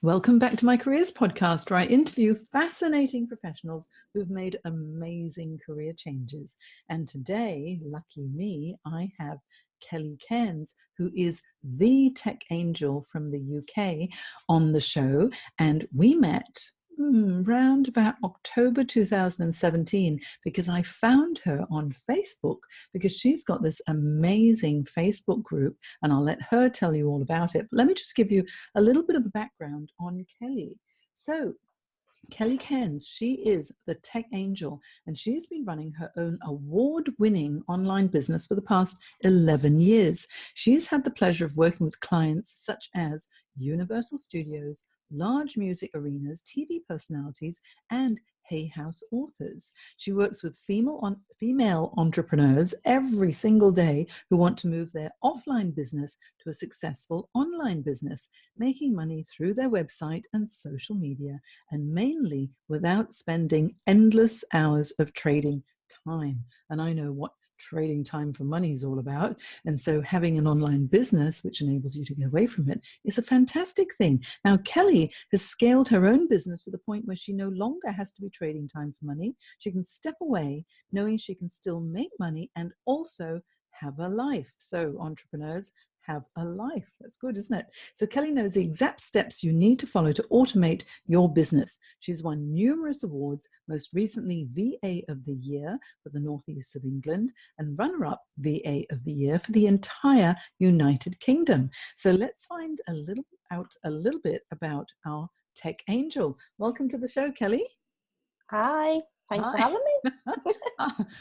Welcome back to my Careers podcast, where I interview fascinating professionals who've made amazing career changes. And today, lucky me, I have Kelly Cairns, who is the tech angel from the UK, on the show. And we met round about October 2017 because I found her on Facebook because she's got this amazing Facebook group, and I'll let her tell you all about it. But let me just give you a little bit of a background on Kelly. So Kelly Cairns, she is the tech angel, and she's been running her own award-winning online business for the past 11 years. She's had the pleasure of working with clients such as Universal Studios, large music arenas, TV personalities, and Hay House authors. She works with female entrepreneurs every single day who want to move their offline business to a successful online business, making money through their website and social media, and mainly without spending endless hours of trading time. And I know what trading time for money is all about. And so having an online business which enables you to get away from it is a fantastic thing. Now, Kelly has scaled her own business to the point where she no longer has to be trading time for money. She can step away knowing she can still make money and also have a life. So entrepreneurs, have a life. That's good, isn't it? So Kelly knows the exact steps you need to follow to automate your business. She's won numerous awards, most recently VA of the Year for the Northeast of England and runner-up VA of the Year for the entire United Kingdom. So let's find out a little bit about our tech angel. Welcome to the show, Kelly. Hi. Thanks for having me.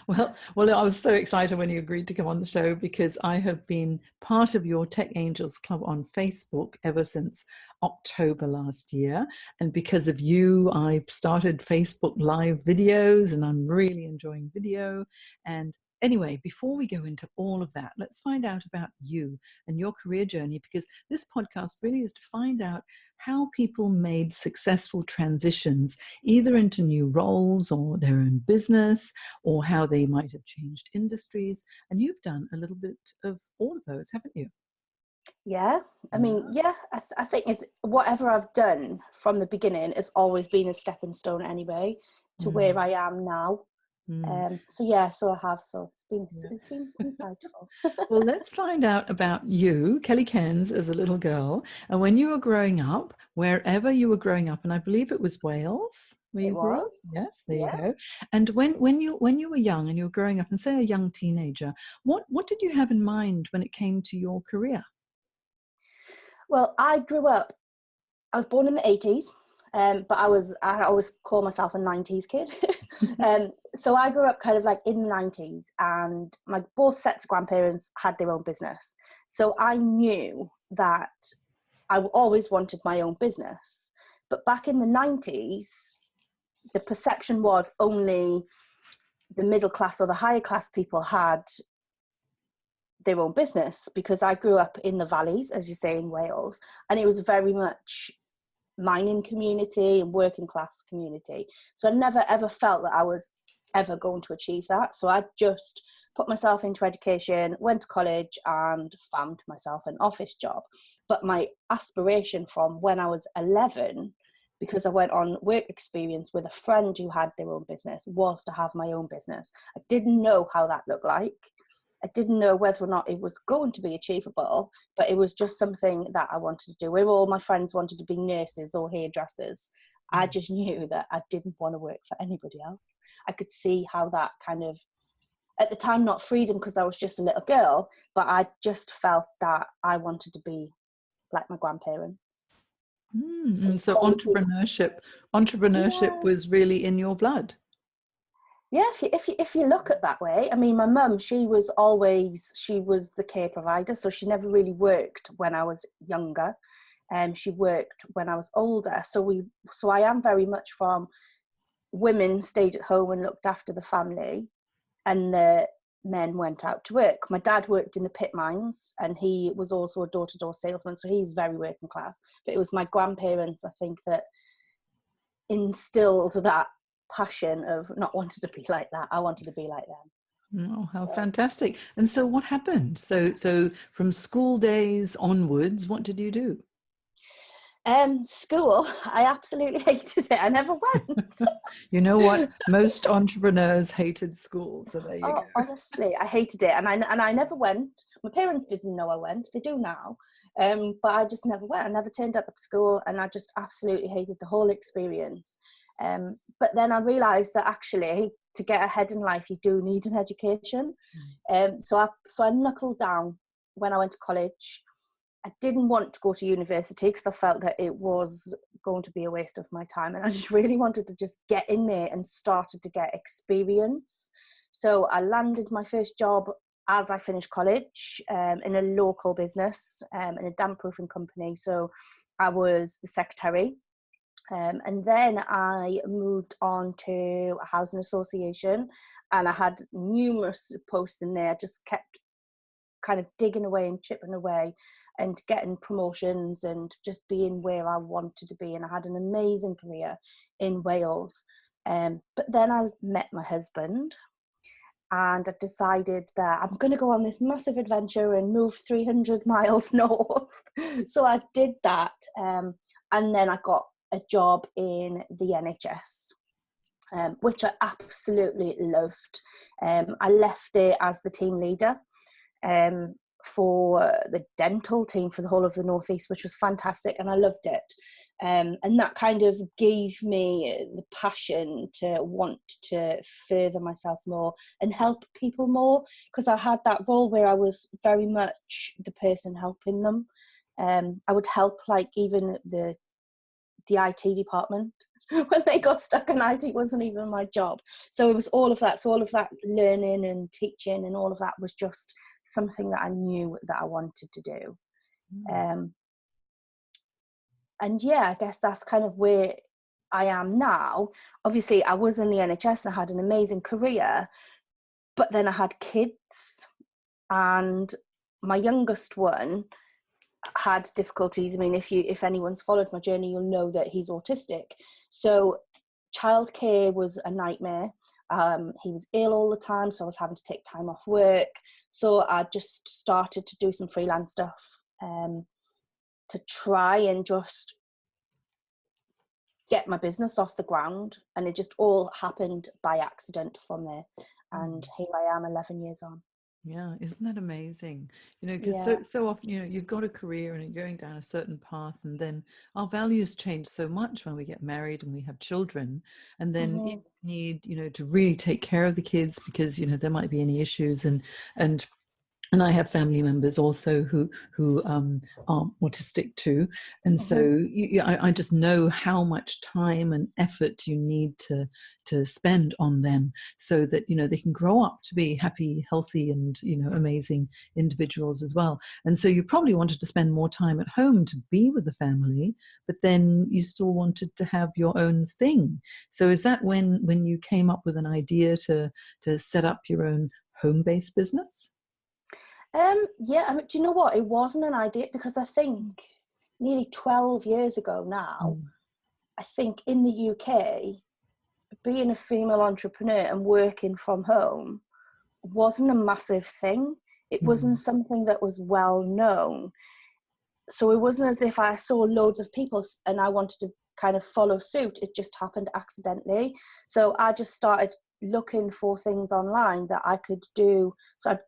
Well, I was so excited when you agreed to come on the show because I have been part of your Tech Angels Club on Facebook ever since October last year. And because of you, I've started Facebook Live videos and I'm really enjoying video. And anyway, before we go into all of that, let's find out about you and your career journey, because this podcast really is to find out how people made successful transitions, either into new roles or their own business, or how they might have changed industries. And you've done a little bit of all of those, haven't you? Yeah. I mean, I think it's whatever I've done from the beginning, it's always been a stepping stone anyway to where I am now. So I have. So it's been insightful. Well, let's find out about you, Kelly Cairns, as a little girl, and when you were growing up, wherever you were growing up, and I believe it was Wales. Where you grew up? Yes, there you go. And when you were young and you were growing up, and say a young teenager, what did you have in mind when it came to your career? Well, I was born in the 80s, but I always call myself a 90s kid. So I grew up kind of like in the 90s, and my both sets of grandparents had their own business. So I knew that I always wanted my own business. But back in the 90s, the perception was only the middle class or the higher class people had their own business, because I grew up in the valleys, as you say, in Wales, and it was very much mining community and working class community. So I never ever felt that I was ever going to achieve that. So I just put myself into education, went to college and found myself an office job. But my aspiration from when I was 11, because I went on work experience with a friend who had their own business, was to have my own business. I didn't know how that looked like. I didn't know whether or not it was going to be achievable, but it was just something that I wanted to do. Where all my friends wanted to be nurses or hairdressers, I just knew that I didn't want to work for anybody else. I could see how that kind of, at the time, not freedom because I was just a little girl, but I just felt that I wanted to be like my grandparents. So entrepreneurship was really in your blood. Yeah, if you look at that way, I mean, my mum, she was the care provider, so she never really worked when I was younger, and she worked when I was older. So I am very much from women stayed at home and looked after the family, and the men went out to work. My dad worked in the pit mines, and he was also a door-to-door salesman, so he's very working class. But it was my grandparents, I think, that instilled that passion of not wanting to be like that. I wanted to be like them. Oh, how fantastic. And so what happened? So from school days onwards, what did you do? School, I absolutely hated it. I never went. You know what? Most entrepreneurs hated school. So there you Oh, go. honestly, I hated it, and I never went. My parents didn't know I went. They do now, but I just never went. I never turned up at school, and I just absolutely hated the whole experience. But then I realised that actually, to get ahead in life, you do need an education. So I knuckled down when I went to college. I didn't want to go to university because I felt that it was going to be a waste of my time, and I just really wanted to just get in there and started to get experience. So I landed my first job as I finished college, in a local business, in a damp proofing company. So I was the secretary, and then I moved on to a housing association, and I had numerous posts in there. Just kept kind of digging away and chipping away and getting promotions and just being where I wanted to be. And I had an amazing career in Wales. But then I met my husband, and I decided that I'm going to go on this massive adventure and move 300 miles north. So I did that. And then I got a job in the NHS, which I absolutely loved. I left there as the team leader, for the dental team for the whole of the Northeast, which was fantastic, and I loved it. And that kind of gave me the passion to want to further myself more and help people more, because I had that role where I was very much the person helping them. I would help, like, even the IT department when they got stuck, and IT wasn't even my job. So it was all of that. So all of that learning and teaching and all of that was just something that I knew that I wanted to do. And yeah, I guess that's kind of where I am now. Obviously, I was in the NHS and I had an amazing career, but then I had kids, and my youngest one had difficulties. I mean, if anyone's followed my journey, you'll know that he's autistic. So childcare was a nightmare. He was ill all the time, so I was having to take time off work. So I just started to do some freelance stuff, to try and just get my business off the ground. And it just all happened by accident from there. And here I am 11 years on. Yeah, isn't that amazing? You know, because Yeah. so often, you know, you've got a career and you're going down a certain path, and then our values change so much when we get married and we have children, and then you need, you know, to really take care of the kids because, you know, there might be any issues, and and I have family members also who are autistic too, and so I just know how much time and effort you need to spend on them, so that, you know, they can grow up to be happy, healthy, and, you know, amazing individuals as well. And so you probably wanted to spend more time at home to be with the family, but then you still wanted to have your own thing. So is that when you came up with an idea to set up your own home-based business? Yeah, I mean, do you know what? It wasn't an idea, because I think nearly 12 years ago now, I think in the UK, being a female entrepreneur and working from home wasn't a massive thing. It wasn't something that was well known. So it wasn't as if I saw loads of people and I wanted to kind of follow suit. It just happened accidentally. So I just started looking for things online that I could do. So I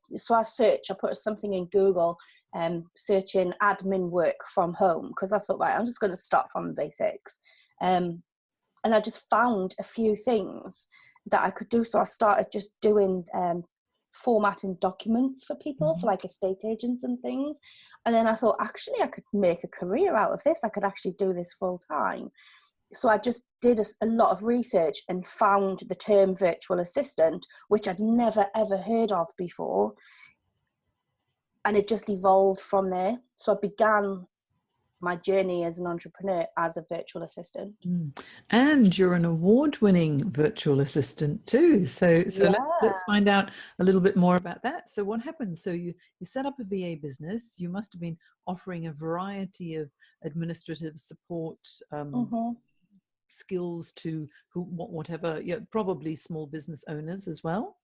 put something in Google, searching admin work from home, because I thought, right, I'm just going to start from the basics. And I just found a few things that I could do. So I started just doing formatting documents for people, for like estate agents and things. And then I thought, actually, I could make a career out of this. I could actually do this full time. So I just did a lot of research and found the term virtual assistant, which I'd never, ever heard of before. And it just evolved from there. So I began my journey as an entrepreneur as a virtual assistant. And you're an award-winning virtual assistant too. So Yeah. let's find out a little bit more about that. So what happened? So you set up a VA business. You must have been offering a variety of administrative support skills to whatever, yeah, probably small business owners as well.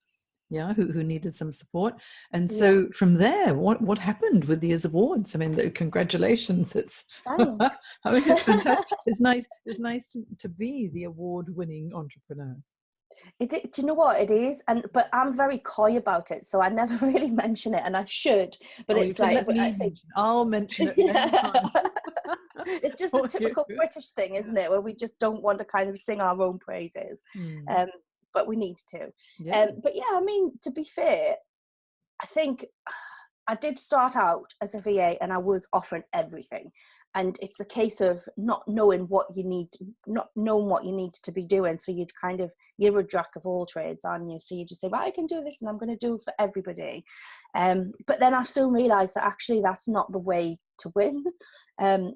yeah, who needed some support. And Yeah. so from there, what happened with the awards? I mean, congratulations. It's Thanks. I mean, it's fantastic. It's nice to be the award-winning entrepreneur. Do you know what it is? But I'm very coy about it, so I never really mention it, and I should. But Oh, you it's can like, let but I me think, mention. I'll mention it many yeah. times It's just the for you. typical British thing, isn't it? Where we just don't want to kind of sing our own praises, Mm, um, but we need to. yeah. But yeah, I mean, to be fair, I think I did start out as a VA and I was offering everything. And it's a case of not knowing what you need, not knowing what you need to be doing. So you're a jack of all trades, aren't you? So you just say, well, I can do this and I'm going to do it for everybody. But then I soon realized that actually that's not the way to win.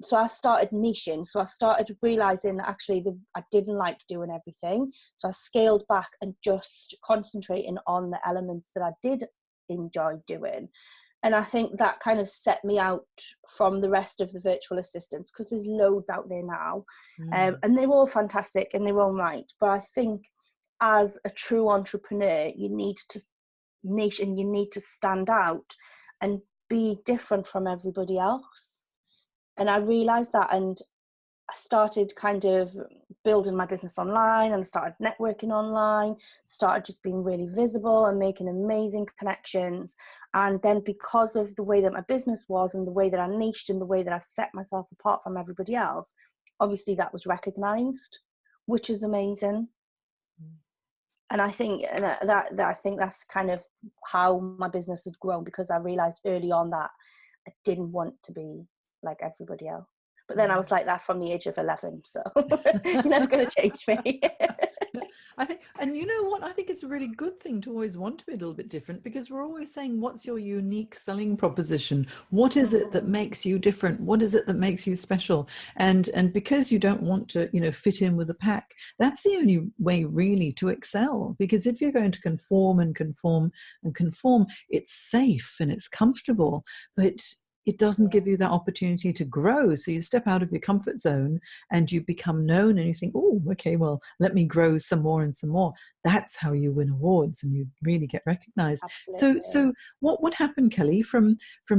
So I started niching. So I started realizing that actually I didn't like doing everything. So I scaled back and just concentrating on the elements that I did enjoy doing. And I think that kind of set me out from the rest of the virtual assistants, because there's loads out there now, and they're all fantastic in their own right. But I think as a true entrepreneur, you need to niche and you need to stand out and be different from everybody else. And I realized that, and I started kind of building my business online and started networking online, started just being really visible and making amazing connections. And then because of the way that my business was and the way that I niched and the way that I set myself apart from everybody else, obviously that was recognized, which is amazing. And I think that I think that's kind of how my business has grown, because I realized early on that I didn't want to be like everybody else. But then I was like that from the age of 11, so you're never going to change me. I think, and you know what? I think it's a really good thing to always want to be a little bit different, because we're always saying, what's your unique selling proposition? What is it that makes you different? What is it that makes you special? And because you don't want to, fit in with the pack, that's the only way really to excel. Because if you're going to conform and conform and conform, it's safe and it's comfortable, but it doesn't give you that opportunity to grow. So you step out of your comfort zone and you become known, and you think, oh, okay, well, let me grow some more and some more. That's how you win awards and you really get recognized. So what happened, Kelly, from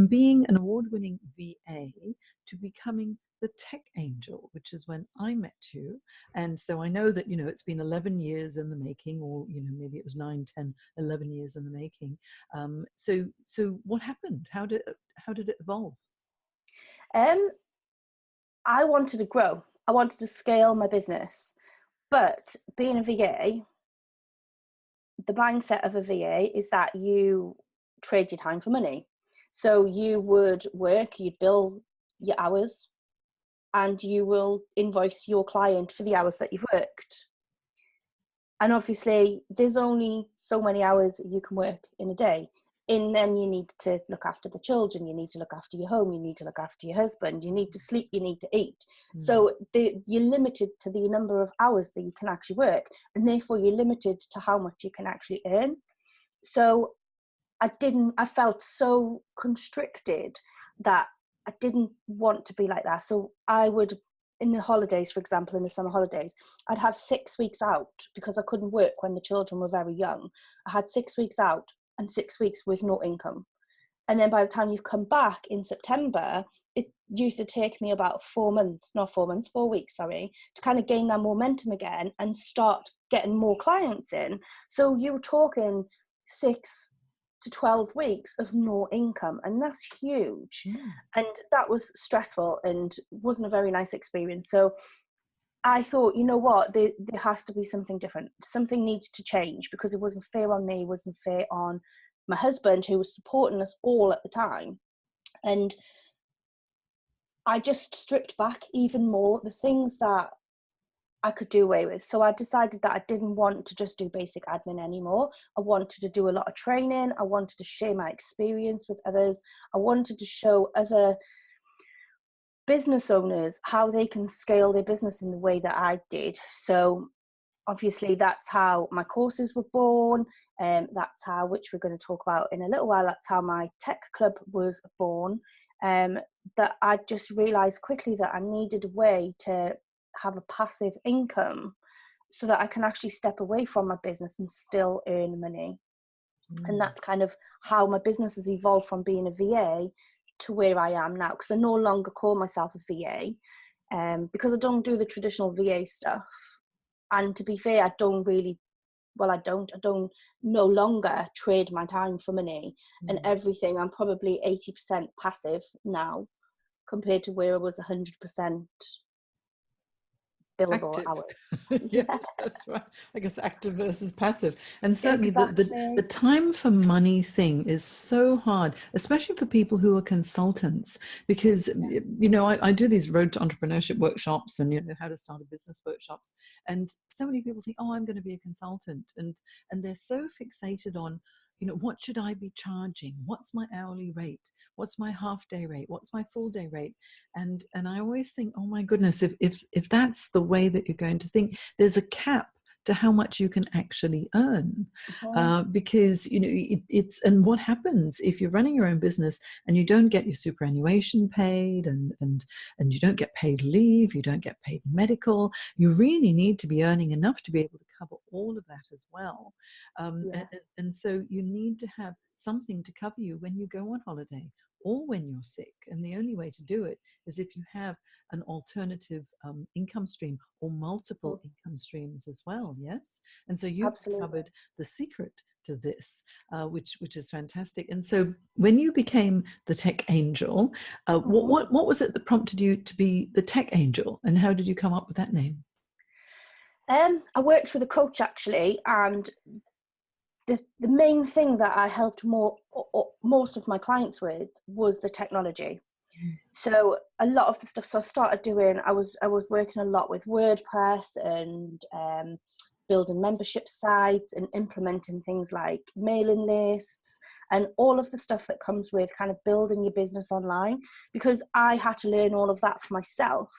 being an award-winning VA to becoming the tech angel, which is when I met you? And so I know that, it's been 11 years in the making, or, maybe it was 9, 10, 11 years in the making. So what happened? How did it evolve? I wanted to grow. I wanted to scale my business. But being a VA, the mindset of a VA is that you trade your time for money. So you would work, you'd bill your hours, and you will invoice your client for the hours that you've worked. And obviously, there's only so many hours you can work in a day. And then you need to look after the children, you need to look after your home, you need to look after your husband, you need to sleep, you need to eat. So you're limited to the number of hours that you can actually work, and therefore you're limited to how much you can actually earn. So I felt so constricted that I didn't want to be like that. So I would, in the holidays, for example, in the summer holidays, I'd have 6 weeks out because I couldn't work when the children were very young. I had 6 weeks out and 6 weeks with no income. And then by the time you've come back in September, it used to take me about 4 weeks, to kind of gain that momentum again and start getting more clients in. So you were talking 6 to 12 weeks of no income, and that's huge. And that was stressful and wasn't a very nice experience. So I thought, you know what, there has to be something different. Something needs to change, because it wasn't fair on me, it wasn't fair on my husband, who was supporting us all at the time. And I just stripped back even more the things that I could do away with. So I decided that I didn't want to just do basic admin anymore. I wanted to do a lot of training. I wanted to share my experience with others. I wanted to show other business owners how they can scale their business in the way that I did. So obviously that's how my courses were born. That's how, which we're going to talk about in a little while, that's how my tech club was born. That I just realized quickly that I needed a way to have a passive income so that I can actually step away from my business and still earn money. And Mm. that's kind of how my business has evolved from being a VA to where I am now, because I no longer call myself a VA, because I don't do the traditional VA stuff. And to be fair, I don't no longer trade my time for money and Mm. everything. I'm probably 80% passive now compared to where I was 100% billable Active. hours. Yes, Yeah, that's right. I guess active versus passive. And certainly the exactly. time for money thing is so hard, especially for people who are consultants, because, you know, I do these road to entrepreneurship workshops and, you know, how to start a business workshops. And so many people think, oh, I'm going to be a consultant. And they're so fixated on, you know, what should I be charging? What's my hourly rate? What's my half day rate? What's my full day rate? And I always think, oh my goodness, if that's the way that you're going to think, there's a cap to how much you can actually earn, Mhm. because you know it's and what happens if you're running your own business and you don't get your superannuation paid, and you don't get paid leave, you don't get paid medical. You really need to be earning enough to be able to cover all of that as well, Yeah, and so you need to have something to cover you when you go on holiday or when you're sick. And the only way to do it is if you have an alternative income stream or multiple mm, income streams as well. Yes. And so you've absolutely. discovered the secret to this, which is fantastic. And so when you became the tech angel, Mhm. what was it that prompted you to be the tech angel, and how did you come up with that name? I worked with a coach actually, and the main thing that I helped most of my clients with was the technology. So a lot of the stuff, so I started doing, I was working a lot with WordPress and building membership sites and implementing things like mailing lists and all of the stuff that comes with kind of building your business online, because I had to learn all of that for myself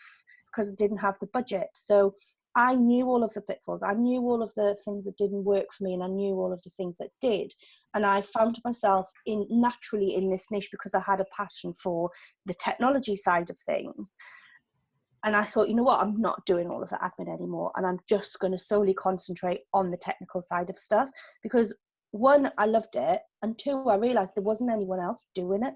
because I didn't have the budget. So I knew all of the pitfalls. I knew all of the things that didn't work for me, and I knew all of the things that did. And I found myself naturally in this niche because I had a passion for the technology side of things. And I thought, you know what, I'm not doing all of the admin anymore, and I'm just going to solely concentrate on the technical side of stuff, because one, I loved it, and two, I realized there wasn't anyone else doing it.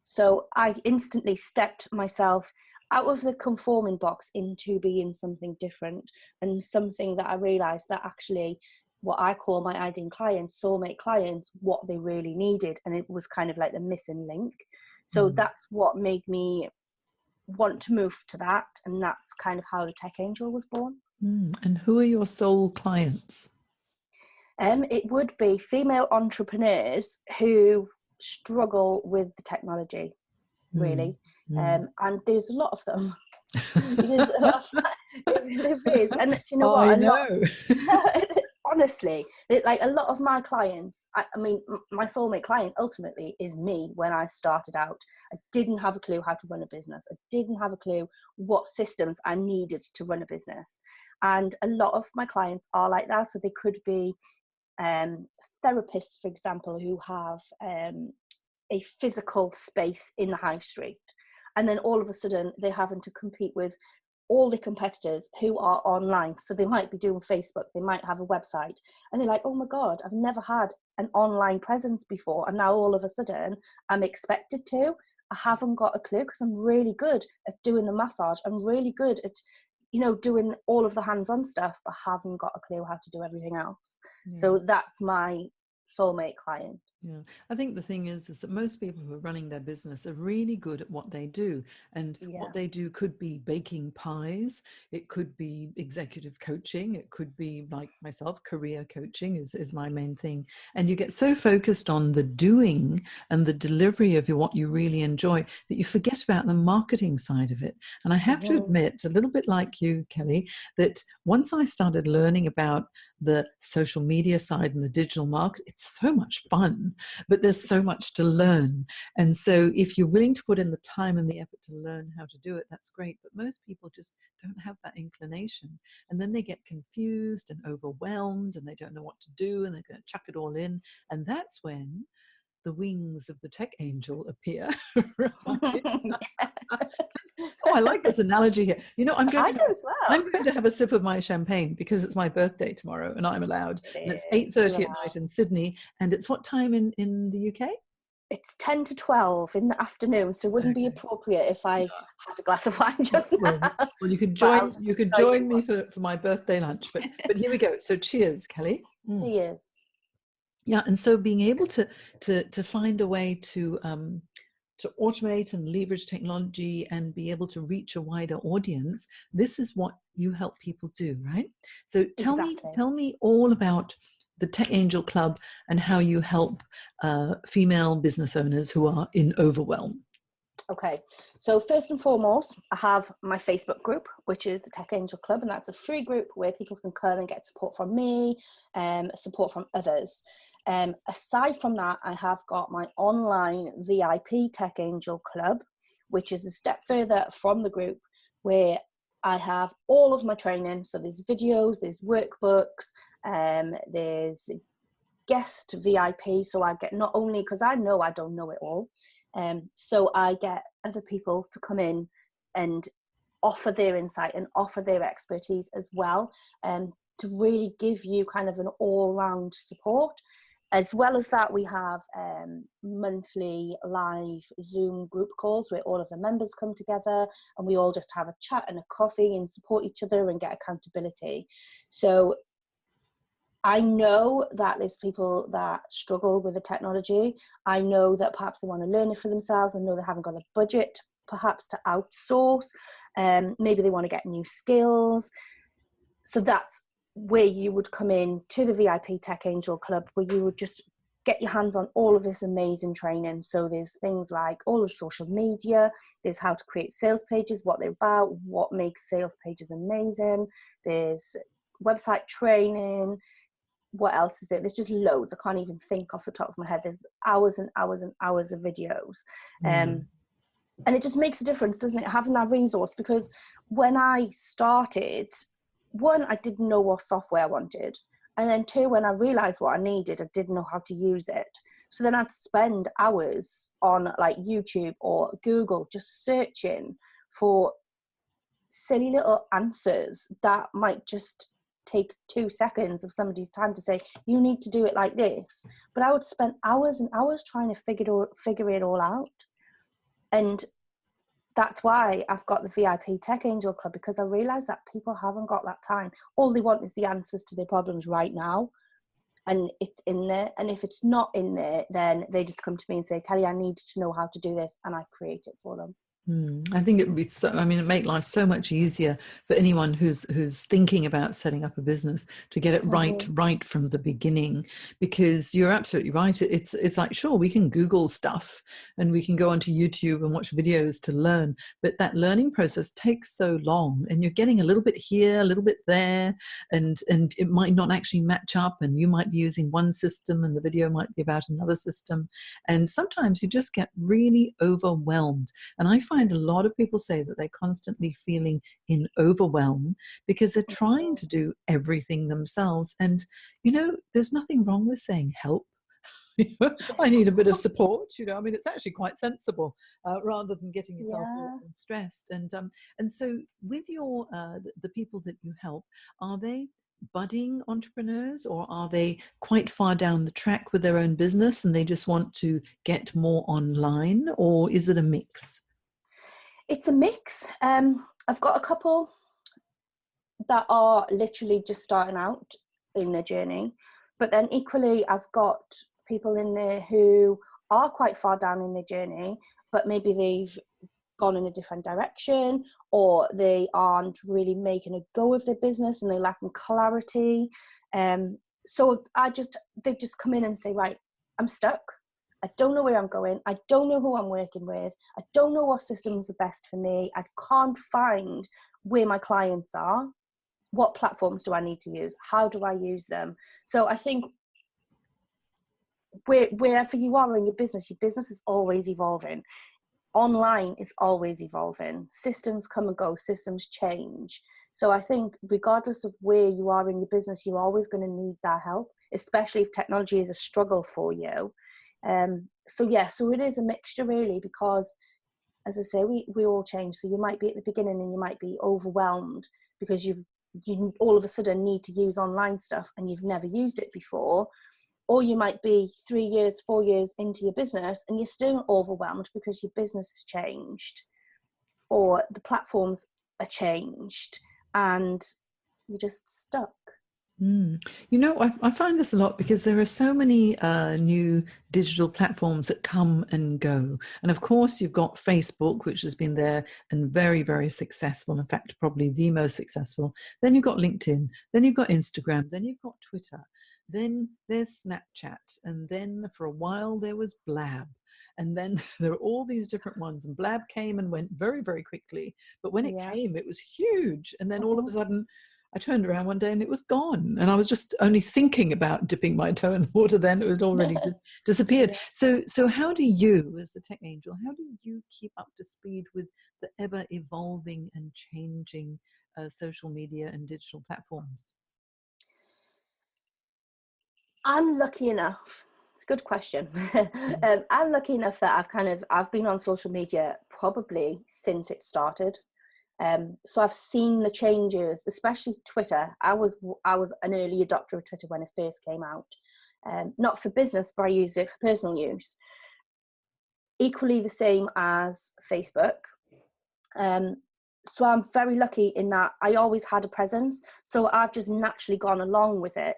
So I instantly stepped myself out of the conforming box into being something different, and something that I realized that actually what I call my ideal clients, soulmate clients, what they really needed. And it was kind of like the missing link. So Mm. that's what made me want to move to that. And that's kind of how the Tech Angel was born. Mm. And who are your soul clients? It would be female entrepreneurs who struggle with the technology, Mm. really. Mm. And there's a lot of them. There's a lot of, there is. And do you know what? I A lot, know. honestly, like a lot of my clients, I mean, my soulmate client ultimately is me. When I started out, I didn't have a clue how to run a business. I didn't have a clue what systems I needed to run a business. And a lot of my clients are like that. So they could be therapists, for example, who have a physical space in the high street. And then all of a sudden they're having to compete with all the competitors who are online. So they might be doing Facebook, they might have a website, and they're like, oh my God, I've never had an online presence before. And now all of a sudden I'm expected to. I haven't got a clue because I'm really good at doing the massage. I'm really good at, doing all of the hands-on stuff, but haven't got a clue how to do everything else. Yeah. So that's my soulmate client. Yeah, I think the thing is that most people who are running their business are really good at what they do. And Yeah. what they do could be baking pies, it could be executive coaching, it could be like myself, career coaching is my main thing. And you get so focused on the doing and the delivery of what you really enjoy that you forget about the marketing side of it. And I have to Mhm. admit, a little bit like you, Kelly, that once I started learning about the social media side and the digital market, it's so much fun, but there's so much to learn. And so if you're willing to put in the time and the effort to learn how to do it, that's great. But most people just don't have that inclination. And then they get confused and overwhelmed and they don't know what to do and they're going to chuck it all in. And that's when the wings of the tech angel appear, right? Oh, I like this analogy here. You know, I do as well. I'm going to have a sip of my champagne because it's my birthday tomorrow and I'm allowed. And it's It is. 8:30 at night in Sydney. And it's what time in the UK? It's 10 to 12 in the afternoon, so it wouldn't be Okay. appropriate if I had a glass of wine Well, just now. well, you could But I'll join just you could enjoy join you me for my birthday lunch. But here we go. So cheers, Kelly. Mm. Cheers. Yeah, and so being able to find a way to automate and leverage technology and be able to reach a wider audience, this is what you help people do, right? So Exactly. tell me all about the Tech Angel Club and how you help female business owners who are in overwhelm. Okay, so first and foremost, I have my Facebook group, which is the Tech Angel Club, and that's a free group where people can come and get support from me, support from others. Aside from that, I have got my online VIP Tech Angel Club, which is a step further from the group, where I have all of my training. So there's videos, there's workbooks, there's guest VIP. So I get, not only, because I know I don't know it all, so I get other people to come in and offer their insight and offer their expertise as well, to really give you kind of an all-round support. As well as that, we have monthly live Zoom group calls where all of the members come together and we all just have a chat and a coffee and support each other and get accountability. So I know that there's people that struggle with the technology. I know that perhaps they want to learn it for themselves. I know they haven't got a budget perhaps to outsource. Maybe they want to get new skills. So that's where you would come in to the VIP Tech Angel Club, where you would just get your hands on all of this amazing training. So there's things like all of social media, there's how to create sales pages, what they're about, what makes sales pages amazing. There's website training. What else is there? There's just loads. I can't even think off the top of my head. There's hours and hours and hours of videos. And it just makes a difference, doesn't it, having that resource? Because when I started, one, I didn't know what software I wanted. And then two, when I realized what I needed, I didn't know how to use it. So then I'd spend hours on like YouTube or Google just searching for silly little answers that might just take 2 seconds of somebody's time to say, you need to do it like this. But I would spend hours and hours trying to figure it all out. And that's why I've got the VIP Tech Angel Club, because I realized that people haven't got that time. All they want is the answers to their problems right now. And it's in there. And if it's not in there, then they just come to me and say, Kelly, I need to know how to do this. And I create it for them. I think it would be so, I mean, it make life so much easier for anyone who's thinking about setting up a business to get it right from the beginning, because you're absolutely right. It's like, sure, we can Google stuff and we can go onto YouTube and watch videos to learn, but that learning process takes so long, and you're getting a little bit here, a little bit there, and it might not actually match up, and you might be using one system and the video might be about another system, and sometimes you just get really overwhelmed. And I find a lot of people say that they're constantly feeling in overwhelm because they're trying to do everything themselves. And, you know, there's nothing wrong with saying help. I need a bit of support. You know, I mean, it's actually quite sensible, rather than getting yourself all stressed. And so with your the people that you help, are they budding entrepreneurs, or are they quite far down the track with their own business and they just want to get more online, or is it a mix? It's a mix. I've got a couple that are literally just starting out in their journey, but then equally I've got people in there who are quite far down in their journey, but maybe they've gone in a different direction, or they aren't really making a go of their business and they're lacking clarity. So they just come in and say, right, I'm stuck. I don't know where I'm going. I don't know who I'm working with. I don't know what systems are best for me. I can't find where my clients are. What platforms do I need to use? How do I use them? So I think wherever you are in your business is always evolving. Online is always evolving. Systems come and go, systems change. So I think regardless of where you are in your business, you're always going to need that help, especially if technology is a struggle for you. So it is a mixture really, because as I say, we all change. So you might be at the beginning and you might be overwhelmed because you all of a sudden need to use online stuff and you've never used it before. Or you might be 3 years, 4 years into your business and you're still overwhelmed because your business has changed or the platforms are changed and you're just stuck. You know, I find this a lot because there are so many new digital platforms that come and go. And of course, you've got Facebook, which has been there and very, very successful. In fact, probably the most successful. Then you've got LinkedIn. Then you've got Instagram. Then you've got Twitter. Then there's Snapchat. And then for a while, there was Blab. And then there are all these different ones. And Blab came and went very, very quickly. But when it came, it was huge. And then all of a sudden, I turned around one day and it was gone. And I was just only thinking about dipping my toe in the water then. It had already disappeared. So how do you, as the tech angel, how do you keep up to speed with the ever evolving and changing social media and digital platforms? I'm lucky enough. It's a good question. I'm lucky enough that I've been on social media probably since it started. So I've seen the changes, especially Twitter. I was an early adopter of Twitter when it first came out. Not for business, but I used it for personal use. Equally the same as Facebook. So I'm very lucky in that I always had a presence. So I've just naturally gone along with it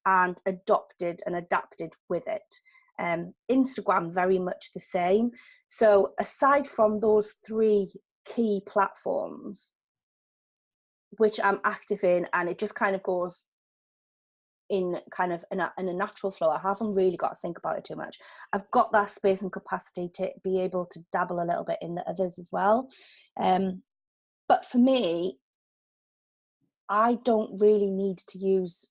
and adopted and adapted with it. Instagram, very much the same. So aside from those three key platforms, which I'm active in, and it just kind of goes in kind of in a natural flow. I haven't really got to think about it too much. I've got that space and capacity to be able to dabble a little bit in the others as well. But for me, I don't really need to use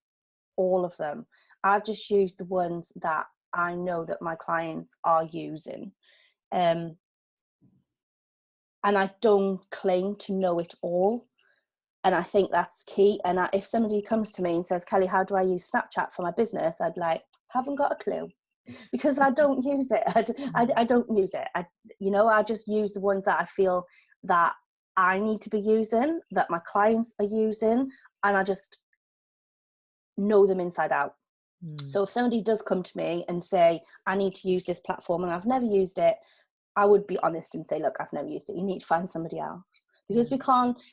all of them. I just use the ones that I know that my clients are using. And I don't claim to know it all. And I think that's key. And if somebody comes to me and says, Kelly, how do I use Snapchat for my business? I'd be like, haven't got a clue, because I don't use it. I don't use it. I just use the ones that I feel that I need to be using, that my clients are using, and I just know them inside out. So if somebody does come to me and say, I need to use this platform and I've never used it, I would be honest and say, look, I've never used it. You need to find somebody else, because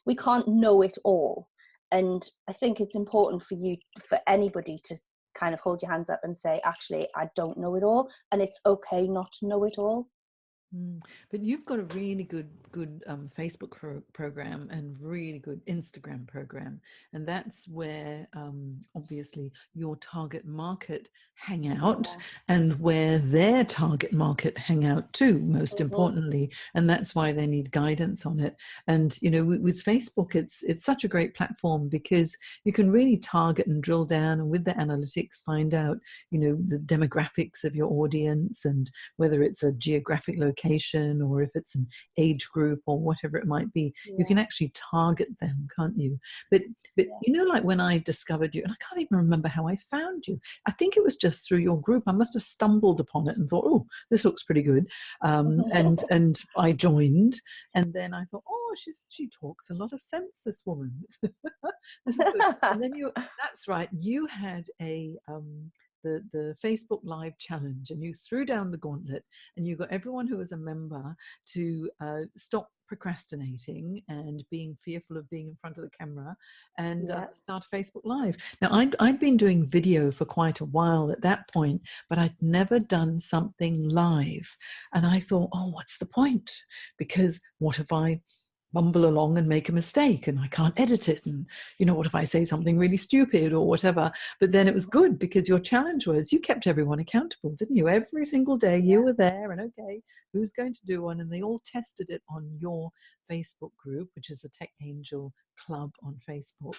we can't know it all. And I think it's important for anybody to kind of hold your hands up and say, actually, I don't know it all, and it's okay not to know it all. But you've got a really good Facebook program and really good Instagram program, and that's where obviously your target market hang out, and where their target market hang out too, most importantly, and that's why they need guidance on it. And with Facebook, it's such a great platform because you can really target and drill down, and with the analytics find out the demographics of your audience, and whether it's a geographic location or if it's an age group or whatever it might be, you can actually target them, can't you? But like when I discovered you, and I can't even remember how I found you. I think it was just through your group. I must have stumbled upon it and thought, oh, this looks pretty good, and I joined, and then I thought, oh, she talks a lot of sense, this woman. This is good. And then that's right, you had the Facebook Live challenge, and you threw down the gauntlet, and you got everyone who was a member to stop procrastinating and being fearful of being in front of the camera, and start Facebook Live. Now, I'd been doing video for quite a while at that point, but I'd never done something live. And I thought, oh, what's the point? Because what if I mumble along and make a mistake and I can't edit it, and what if I say something really stupid or whatever? But then it was good because your challenge was you kept everyone accountable, didn't you? Every single day you were there, and okay, who's going to do one? And they all tested it on your Facebook group, which is the Tech Angel Club on Facebook.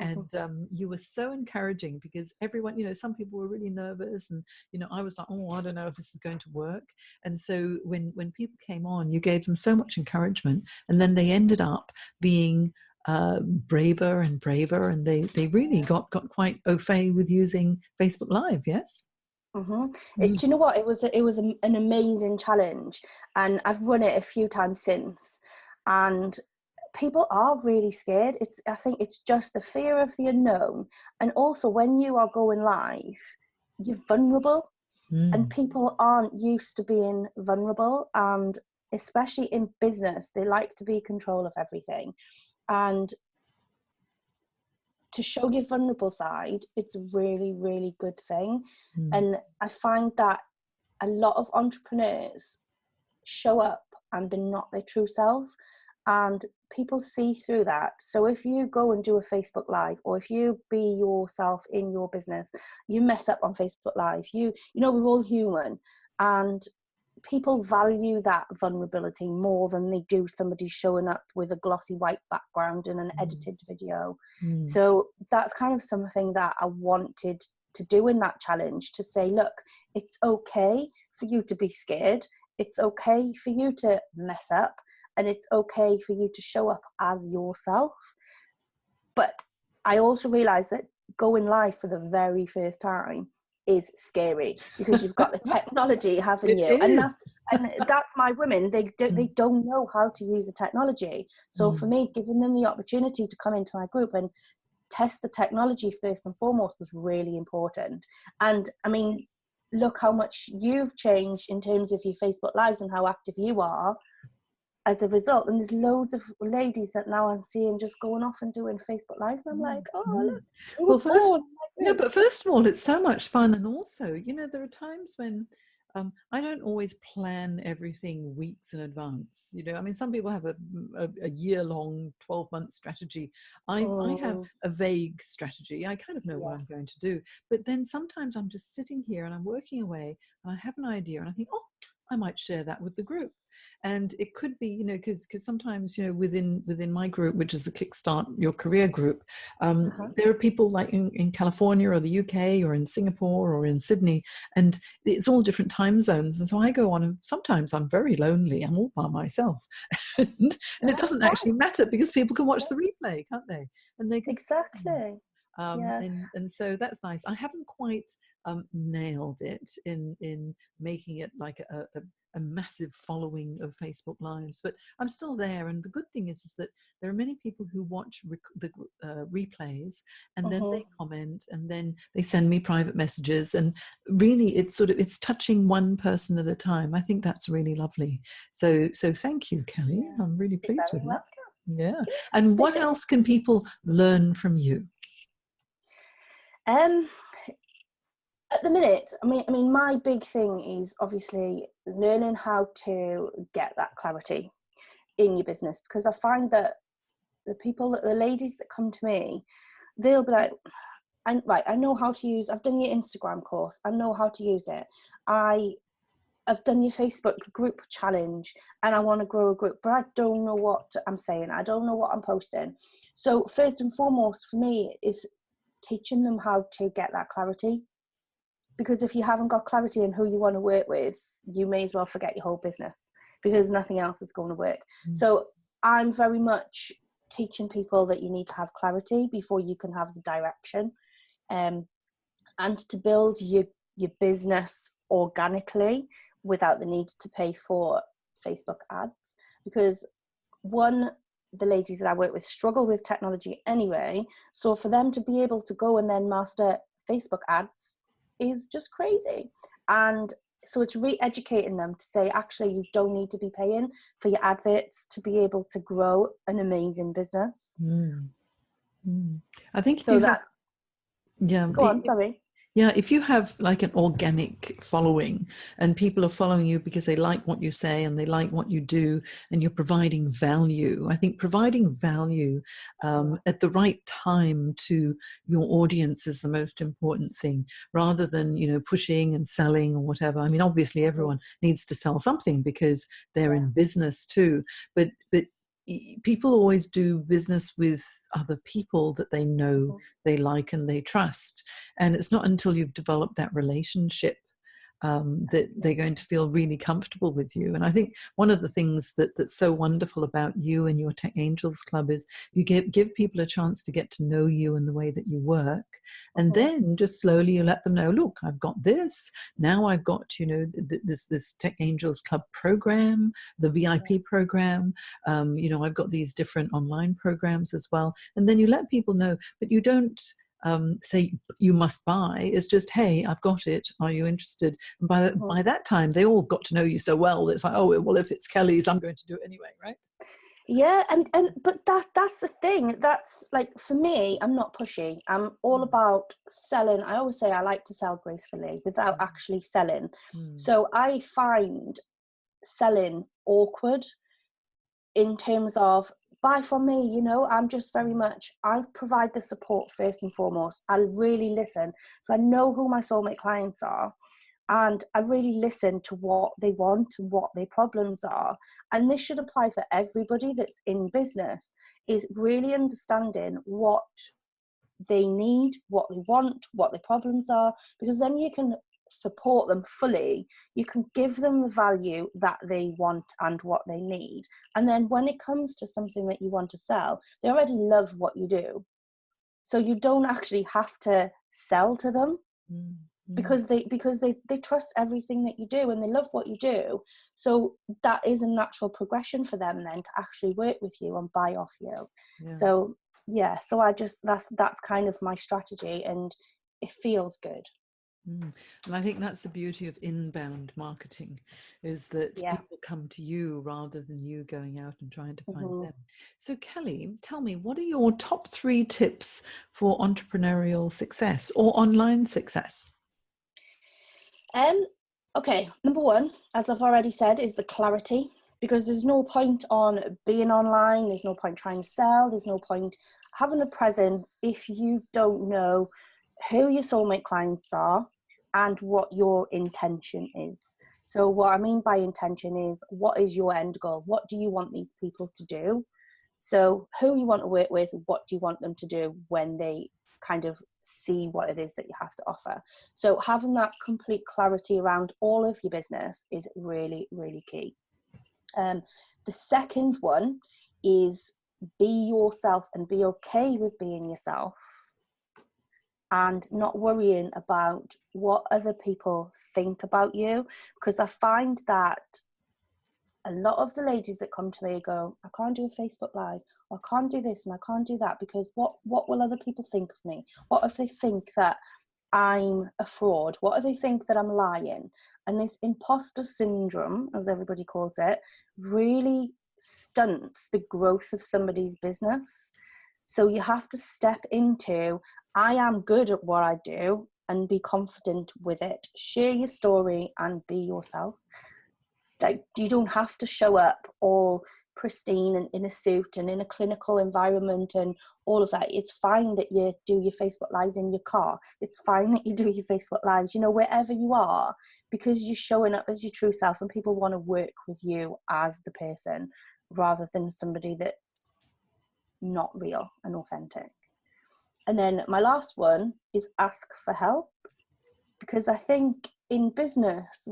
And you were so encouraging, because everyone, some people were really nervous, and I was like, oh, I don't know if this is going to work. And so when people came on, you gave them so much encouragement, and then they ended up being braver and braver, and they really got quite au fait with using Facebook Live. Yes. Mm-hmm. Mm. Do you know what? An amazing challenge, and I've run it a few times since. And people are really scared. I think it's just the fear of the unknown, and also when you are going live, you're vulnerable, and Mm. people aren't used to being vulnerable, and especially in business, they like to be in control of everything, and to show your vulnerable side, it's a really, really good thing. Mm. And I find that a lot of entrepreneurs show up and they're not their true self, and people see through that. So if you go and do a Facebook Live, or if you be yourself in your business, you mess up on Facebook Live, you know, we're all human, and people value that vulnerability more than they do somebody showing up with a glossy white background in an edited video. Mm. So that's kind of something that I wanted to do in that challenge, to say, look, it's okay for you to be scared, it's okay for you to mess up, and it's okay for you to show up as yourself. But I also realized that going live for the very first time is scary, because you've got the technology, haven't It you? is. And that's my women. They don't know how to use the technology. So for me, giving them the opportunity to come into my group and test the technology first and foremost was really important. And I mean, look how much you've changed in terms of your Facebook Lives and how active you are as a result. And there's loads of ladies that now I'm seeing just going off and doing Facebook Lives, and I'm like, oh, look, who Well, was born in my no, group? but first of all, it's so much fun. And also, you know, there are times when I don't always plan everything weeks in advance. You know, I mean, some people have a year-long, 12-month strategy. I have a vague strategy. I kind of know what I'm going to do. But then sometimes I'm just sitting here and I'm working away and I have an idea and I think, oh, I might share that with the group. And it could be, you know, because sometimes, you know, within my group, which is the Kickstart Your Career group, there are people like in California or the UK or in Singapore or in Sydney, and it's all different time zones. And so I go on, and sometimes I'm very lonely. I'm all by myself, and it doesn't actually matter because people can watch the replay, can't they? And they can Exactly. and so that's nice. I haven't quite nailed it in making it like a massive following of Facebook Lives, but I'm still there. And the good thing is that there are many people who watch the replays, and then they comment, and then they send me private messages, and really it's touching one person at a time. I think that's really lovely. So thank you, Kelly. I'm really pleased with that. Yeah. And what else can people learn from you? At the minute, I mean, my big thing is obviously learning how to get that clarity in your business, because I find that the ladies that come to me, they'll be like, I know how to use, I've done your Instagram course, I know how to use it, I've done your Facebook group challenge, and I want to grow a group, but I don't know what I'm saying, I don't know what I'm posting. So first and foremost for me is teaching them how to get that clarity. Because if you haven't got clarity on who you want to work with, you may as well forget your whole business, because nothing else is going to work. So I'm very much teaching people that you need to have clarity before you can have the direction, and to build your business organically without the need to pay for Facebook ads. Because the ladies that I work with struggle with technology anyway. So for them to be able to go and then master Facebook ads is just crazy. And so it's re-educating them to say, actually, you don't need to be paying for your adverts to be able to grow an amazing business. I think so that go on, sorry. Yeah, if you have like an organic following and people are following you because they like what you say and they like what you do and you're providing value, I think providing value at the right time to your audience is the most important thing, rather than, you know, pushing and selling or whatever. I mean, obviously everyone needs to sell something because they're in business too, but people always do business with other people that they know, they like, and they trust. And it's not until you've developed that relationship that they're going to feel really comfortable with you. And I think one of the things that's so wonderful about you and your Tech Angels Club is you give people a chance to get to know you and the way that you work. And then just slowly you let them know, look, I've got this. Now I've got, you know, this Tech Angels Club program, the VIP program. You know, I've got these different online programs as well. And then you let people know, but you don't say you must buy. It's just, hey, I've got it, are you interested? And by that time they all got to know you so well that it's like, oh well, if it's Kelly's, I'm going to do it anyway, right? Yeah, and but that's the thing. That's like, for me, I'm not pushy. I'm all about selling. I always say I like to sell gracefully without actually selling. So I find selling awkward in terms of, buy from me, you know. I'm just very much, I provide the support first and foremost. I really listen, so I know who my soulmate clients are, and I really listen to what they want and what their problems are. And this should apply for everybody that's in business, is really understanding what they need, what they want, what their problems are, because then you can support them fully. You can give them the value that they want and what they need. And then when it comes to something that you want to sell, they already love what you do. So you don't actually have to sell to them. Because they trust everything that you do and they love what you do. So that is a natural progression for them then to actually work with you and buy off you. So yeah, so I just, that's kind of my strategy, and it feels good. And I think that's the beauty of inbound marketing, is that people come to you rather than you going out and trying to find them. So Kelly, tell me, what are your top 3 tips for entrepreneurial success or online success? Okay, number 1, as I've already said, is the clarity, because there's no point on being online, there's no point trying to sell, there's no point having a presence if you don't know who your soulmate clients are and what your intention is. So what I mean by intention is, what is your end goal? What do you want these people to do? So who you want to work with, what do you want them to do when they kind of see what it is that you have to offer? So having that complete clarity around all of your business is really, really key. The second one is be yourself and be okay with being yourself, and not worrying about what other people think about you. Because I find that a lot of the ladies that come to me go, I can't do a Facebook Live, or I can't do this and I can't do that, because what will other people think of me? What if they think that I'm a fraud? What if they think that I'm lying? And this imposter syndrome, as everybody calls it, really stunts the growth of somebody's business. So you have to step into, I am good at what I do, and be confident with it. Share your story and be yourself. Like, you don't have to show up all pristine and in a suit and in a clinical environment and all of that. It's fine that you do your Facebook Lives in your car. It's fine that you do your Facebook Lives, you know, wherever you are, because you're showing up as your true self, and people want to work with you as the person rather than somebody that's not real and authentic. And then my last one is ask for help, because I think in business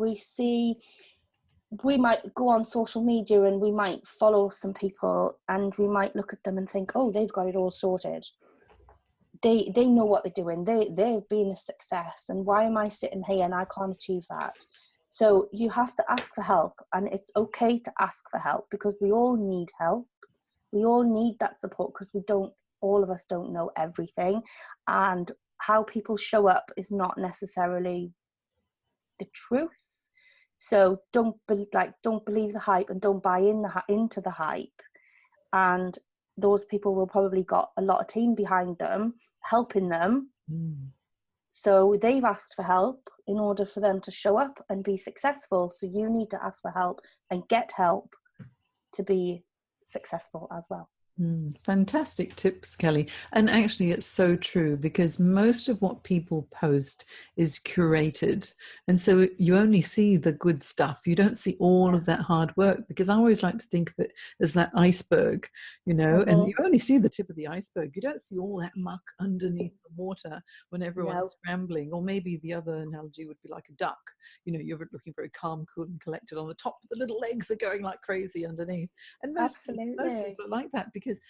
we might go on social media and we might follow some people and we might look at them and think, oh, they've got it all sorted. They know what they're doing. They're being a success. And why am I sitting here and I can't achieve that? So you have to ask for help, and it's okay to ask for help, because we all need help. We all need that support, because all of us don't know everything. And how people show up is not necessarily the truth. So don't believe the hype, and don't buy into the hype. And those people will probably got a lot of team behind them helping them. So they've asked for help in order for them to show up and be successful. So you need to ask for help and get help to be successful as well. Fantastic tips, Kelly. And actually, it's so true, because most of what people post is curated. And so you only see the good stuff. You don't see all of that hard work, because I always like to think of it as that iceberg, and you only see the tip of the iceberg. You don't see all that muck underneath the water when everyone's No, scrambling. Or maybe the other analogy would be like a duck. You're looking very calm, cool, and collected on the top, but the little legs are going like crazy underneath. And most absolutely. people are like that, because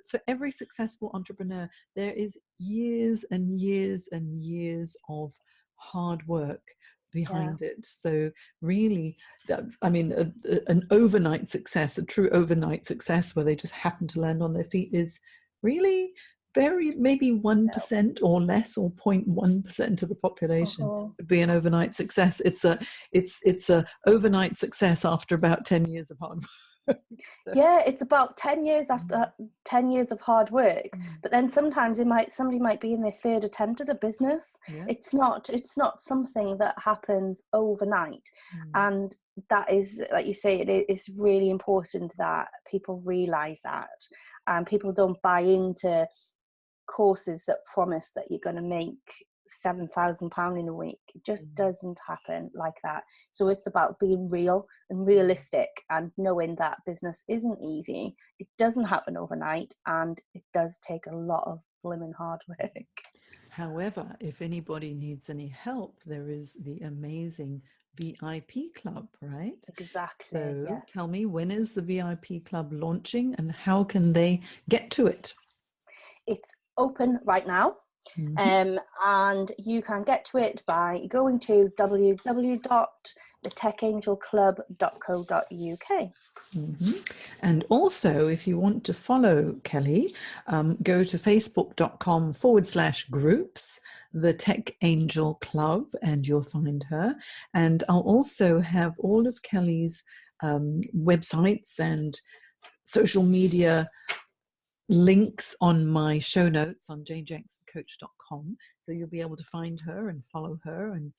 for every successful entrepreneur, there is years and years and years of hard work Yeah. behind it. So really, an overnight success, a true overnight success where they just happen to land on their feet, is really very, maybe 1% or less, or 0.1% of the population would be an overnight success. It's a overnight success after about 10 years of hard work. So, Yeah, it's about 10 years after 10 years of hard work. But then sometimes somebody might be in their third attempt at a business. yeah. It's not something that happens overnight. And that is, like you say, it's really important that people realize that, and people don't buy into courses that promise that you're going to make £7,000 in a week. It just doesn't happen like that. So it's about being real and realistic, and knowing that business isn't easy. It doesn't happen overnight, and it does take a lot of blimmin' hard work. However, if anybody needs any help, there is the amazing VIP Club, right? Exactly. So Yes. tell me, when is the VIP Club launching, and how can they get to it? It's open right now. And you can get to it by going to www.thetechangelclub.co.uk. And also, if you want to follow Kelly, go to facebook.com/groups, the Tech Angel Club, and you'll find her. And I'll also have all of Kelly's websites and social media links on my show notes on janejacksoncoach.com, so you'll be able to find her and follow her and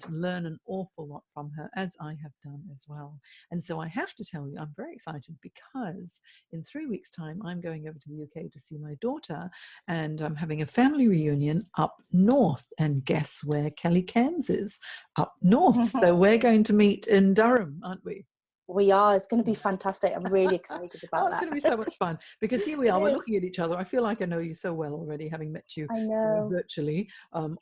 learn an awful lot from her, as I have done as well. And so I have to tell you, I'm very excited, because in 3 weeks' time I'm going over to the UK to see my daughter, and I'm having a family reunion up north. And guess where Kelly Cairns is? Up north. So we're going to meet in Durham, aren't we? We are. It's going to be fantastic. I'm really excited about It's that. going to be so much fun, because here we are, we're It is. looking at each other. I feel like I know you so well already, having met you I know. virtually on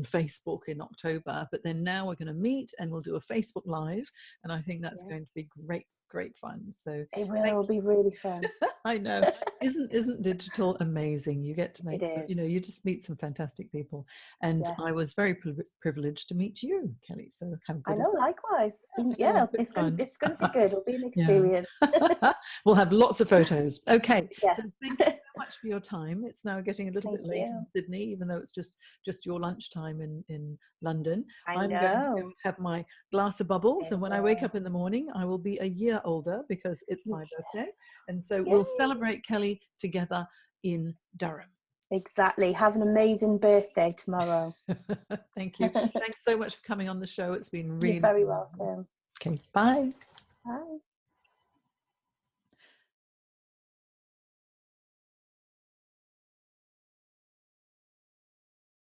Facebook in October. But then now we're going to meet, and we'll do a Facebook Live, and I think that's going to be great fun. So It will be really fun. I know. Isn't digital amazing? You get to It make is. you just meet some fantastic people. And Yes. I was very privileged to meet you, Kelly. So how I good is know, that? likewise. It'll be Yeah, good fun. it's gonna be good. It'll be an Yeah. experience. We'll have lots of photos. Okay. Yes. So thank you so much for your time. It's now getting a little Thank bit late in you. Sydney, even though it's just your lunchtime in London. I I'm going to go know. have my glass of bubbles, and when I wake Yeah. up in the morning, I will be a year older, because it's my birthday. And so Yay. we'll celebrate Kelly together in Durham. Exactly. Have an amazing birthday tomorrow. Thank you. Thanks so much for coming on the show. It's been You're really very fun. welcome. Okay, bye. Bye.